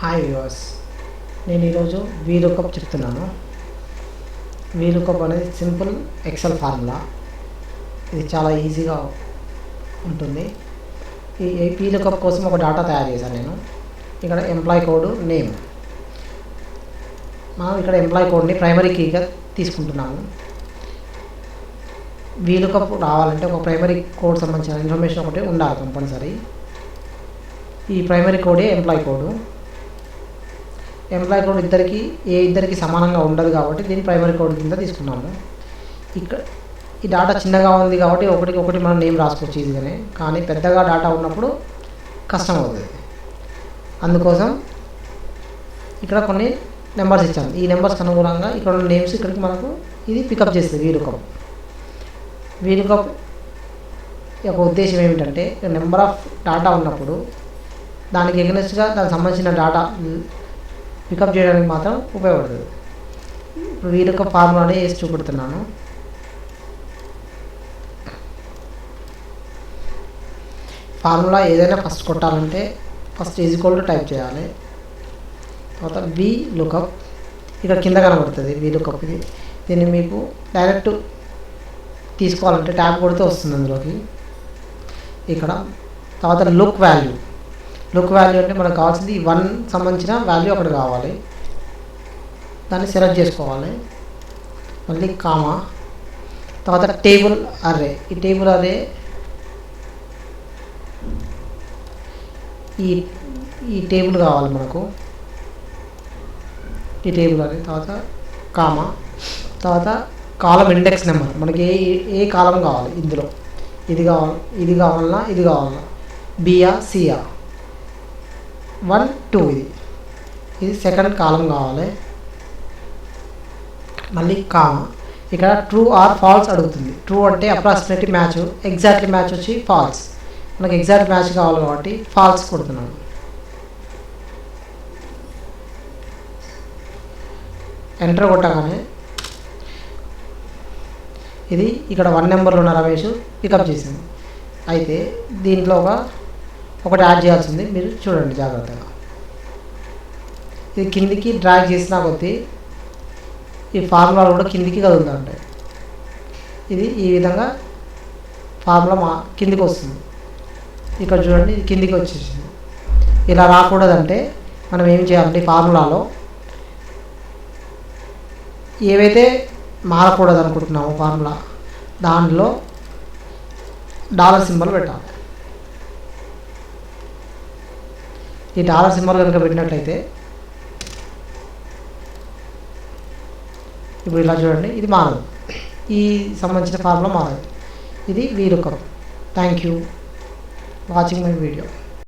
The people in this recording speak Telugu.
హాయ్ వ్యూవర్స్, నేను ఈరోజు వీలుకప్ చెప్తున్నాను. వీలుకప్ అనేది సింపుల్ ఎక్సెల్ ఫార్ములా. ఇది చాలా ఈజీగా ఉంటుంది. ఈ వీలుకప్ కోసం ఒక డాటా తయారు చేశాను నేను. ఇక్కడ ఎంప్లాయీ కోడ్ నేమ్, మనం ఇక్కడ ఎంప్లాయీ కోడ్ని ప్రైమరీ కీగా తీసుకుంటున్నాము. వీలుకప్ రావాలంటే ఒక ప్రైమరీ కోడ్ సంబంధించిన ఇన్ఫర్మేషన్ ఒకటి ఉండాలి కంపల్సరీ. ఈ ప్రైమరీ కోడే ఎంప్లాయీ కోడ్. ఎంప్లాయీ కోడ్ ఇద్దరికి సమానంగా ఉండదు కాబట్టి దీన్ని ప్రైమరీ కోడ్ కింద తీసుకున్నాము. ఇక్కడ ఈ డాటా చిన్నగా ఉంది కాబట్టి ఒకటి మనం నేమ్ రాసుకోవచ్చు ఈజీగానే, కానీ పెద్దగా డాటా ఉన్నప్పుడు కష్టం అవుతుంది. అందుకోసం ఇక్కడ కొన్ని నెంబర్స్ ఇచ్చాము. ఈ నెంబర్స్కి అనుగుణంగా ఇక్కడ ఉన్న నేమ్స్ ఇక్కడికి మనకు ఇది పికప్ చేస్తుంది. వీలుకప్ యొక్క ఉద్దేశం ఏమిటంటే నెంబర్ ఆఫ్ డాటా ఉన్నప్పుడు దానికి ఎగనెస్ట్గా దానికి సంబంధించిన డాటా పికప్ చేయడానికి మాత్రం ఉపయోగపడుతుంది. ఇప్పుడు వీలుకప్ ఫార్ములాని వేసి చూపెడుతున్నాను. ఫార్ములా ఏదైనా ఫస్ట్ కొట్టాలంటే ఫస్ట్ ఈజ్ఈక్వల్ టు టైప్ చేయాలి. తర్వాత వీలుకప్ ఇక్కడ కింద కనబడుతుంది. వీలుకప్ దీన్ని మీకు డైరెక్ట్ తీసుకోవాలంటే ట్యాబ్ కొడితే వస్తుంది అందులోకి. ఇక్కడ తర్వాత లుక్ వాల్యూ అంటే మనకు కావాల్సింది 1 సంబంధించిన వాల్యూ అక్కడ కావాలి. దాన్ని సెలెక్ట్ చేసుకోవాలి. మళ్ళీ కామా, తర్వాత టేబుల్ అర్రే. ఈ టేబుల్ అర్రే ఈ టేబుల్ కావాలి మనకు. ఈ టేబుల్ అర్రే తర్వాత కామా, తర్వాత కాలం ఇండెక్స్ నెంబర్. మనకి ఏ కాలం కావాలి ఇందులో, ఇది కావాలన్నా బియా సియా 1 2 ఇది సెకండ్ కాలం కావాలి. మళ్ళీ కామా, ఇక్కడ ట్రూ ఆర్ ఫాల్స్ అడుగుతుంది. ట్రూ అంటే అప్రాక్సిమేట్లీ మ్యాచ్, ఎగ్జాక్ట్లీ మ్యాచ్ వచ్చి ఫాల్స్. మనకి ఎగ్జాక్ట్ మ్యాచ్ కావాలి కాబట్టి ఫాల్స్ కొడుతున్నాను. ఎంటర్ కొట్టగానే ఇది ఇక్కడ 1 నెంబర్లో ఉన్న రమేష్ పికప్ చేసింది. అయితే దీంట్లో ఒకటి యాడ్ చేయాల్సింది, మీరు చూడండి జాగ్రత్తగా. ఇది కిందికి డ్రాగ్ చేసినా కొద్దీ ఈ ఫార్ములా కూడా కిందికి కదులుతుంటాయి. ఇది ఈ విధంగా ఫార్ములా కిందికి వస్తుంది. ఇక్కడ చూడండి, ఇది కిందికి వచ్చేసింది. ఇలా రాకూడదంటే మనం ఏం చేయాలంటే ఈ ఫార్ములాలో ఏవైతే మారకూడదు అనుకుంటున్నామో ఫార్ములా, దాంట్లో డాలర్ సింబల్ పెట్టాలి. ఈ డాలర్ సింబల్ కనుక పెట్టినట్లయితే ఇప్పుడు ఇలా చూడండి, ఇది మారదు. ఈ సంబంధించిన ఫార్ములా మారదు. ఇది VLOOKUP. Thank you watching my video.